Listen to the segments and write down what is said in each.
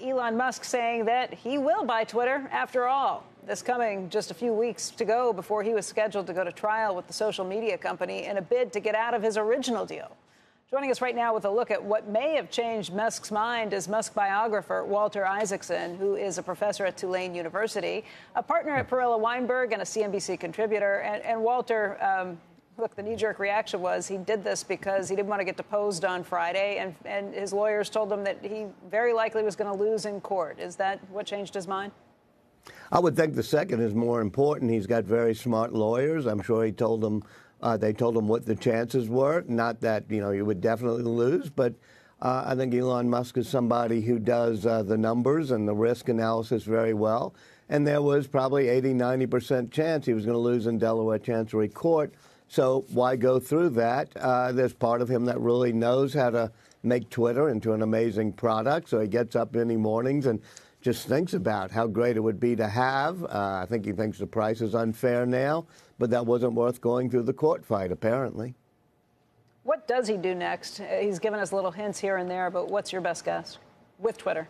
Elon Musk saying that he will buy Twitter after all. This coming just a few weeks to go before he was scheduled to go to trial with the social media company in a bid to get out of his original deal. Joining us right now with a look at what may have changed Musk's mind is Musk biographer Walter Isaacson, who is a professor at Tulane University, a partner at Perella Weinberg, and a CNBC contributor. And Walter, look, the knee-jerk reaction was he did this because he didn't want to get deposed on Friday, and his lawyers told him that he very likely was going to lose in court. Is that what changed his mind? I would think the second is more important. He's got very smart lawyers. I'm sure he told them, they told him what the chances were. Not that, you would definitely lose, but I think Elon Musk is somebody who does the numbers and the risk analysis very well. And there was probably 80–90% chance he was going to lose in Delaware Chancery Court. So why go through that? There's part of him that really knows how to make Twitter into an amazing product. So he gets up many mornings and just thinks about how great it would be to have. I think he thinks the price is unfair now, but that wasn't worth going through the court fight, apparently. What does he do next? He's given us little hints here and there, but what's your best guess with Twitter?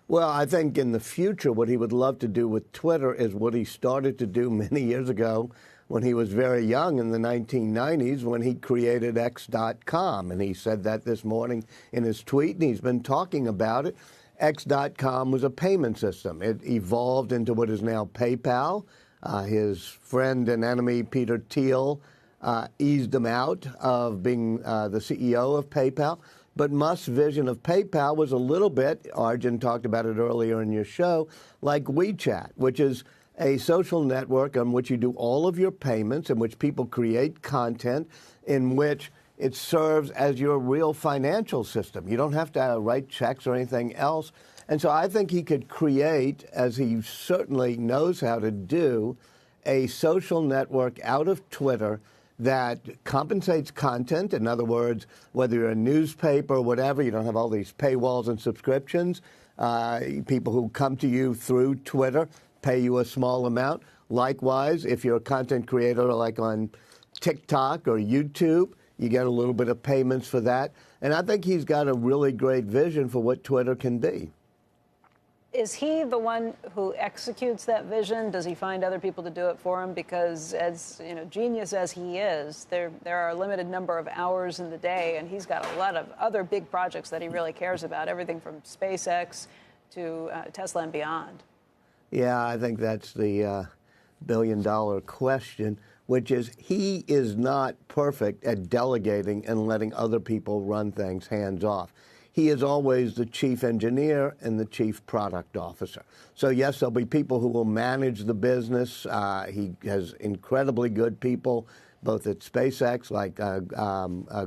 Well, I think in the future, what he would love to do with Twitter is what he started to do many years ago when he was very young in the 1990s, when he created X.com. And he said that this morning in his tweet, and he's been talking about it. X.com was a payment system. It evolved into what is now PayPal. His friend and enemy, Peter Thiel, eased him out of being the CEO of PayPal. But Musk's vision of PayPal was a little bit, Arjun talked about it earlier in your show, like WeChat, which is a social network on which you do all of your payments, in which people create content, in which it serves as your real financial system. You don't have to write checks or anything else. And so I think he could create, as he certainly knows how to do, a social network out of Twitter that compensates content. In other words, whether you're a newspaper or whatever, you don't have all these paywalls and subscriptions. People who come to you through Twitter pay you a small amount. Likewise, if you're a content creator like on TikTok or YouTube, you get a little bit of payments for that. And I think he's got a really great vision for what Twitter can be. Is he the one who executes that vision? Does he find other people to do it for him? Because as genius as he is, there are a limited number of hours in the day, and he's got a lot of other big projects that he really cares about, everything from SpaceX to Tesla and beyond. Yeah, I think that's the billion-dollar question, which is he is not perfect at delegating and letting other people run things hands off. He is always the chief engineer and the chief product officer. So, yes, there'll be people who will manage the business. He has incredibly good people, both at SpaceX, like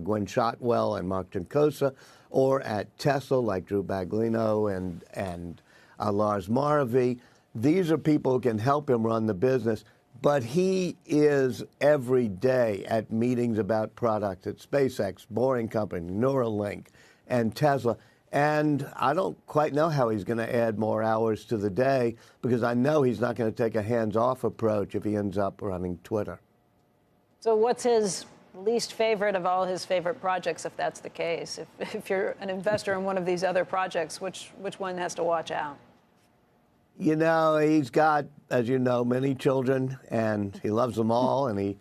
Gwen Shotwell and Mark Juncosa, or at Tesla, like Drew Baglino and Lars Moravy. These are people who can help him run the business. But he is every day at meetings about products at SpaceX, Boring Company, Neuralink, and Tesla. And I don't quite know how he's going to add more hours to the day, because I know he's not going to take a hands-off approach if he ends up running Twitter. So what's his least favorite of all his favorite projects, if that's the case? If you're an investor in one of these other projects, which one has to watch out? He's got, as you know, many children, and he loves them all, and he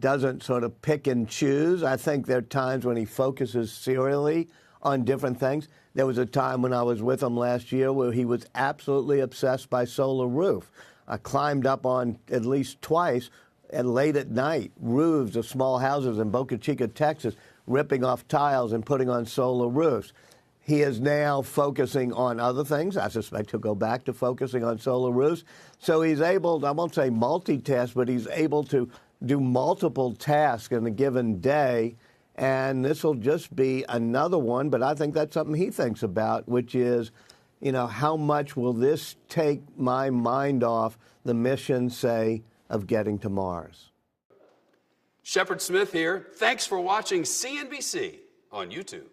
doesn't sort of pick and choose. I think there are times when he focuses serially on different things. There was a time when I was with him last year where he was absolutely obsessed by Solar Roof. I climbed up on at least twice, and late at night, roofs of small houses in Boca Chica, Texas, ripping off tiles and putting on solar roofs. He is now focusing on other things. I suspect he'll go back to focusing on solar roofs. So he's able, I won't say multitask, but he's able to do multiple tasks in a given day. And this will just be another one. But I think that's something he thinks about, which is, how much will this take my mind off the mission, say, of getting to Mars? Shepard Smith here. Thanks for watching CNBC on YouTube.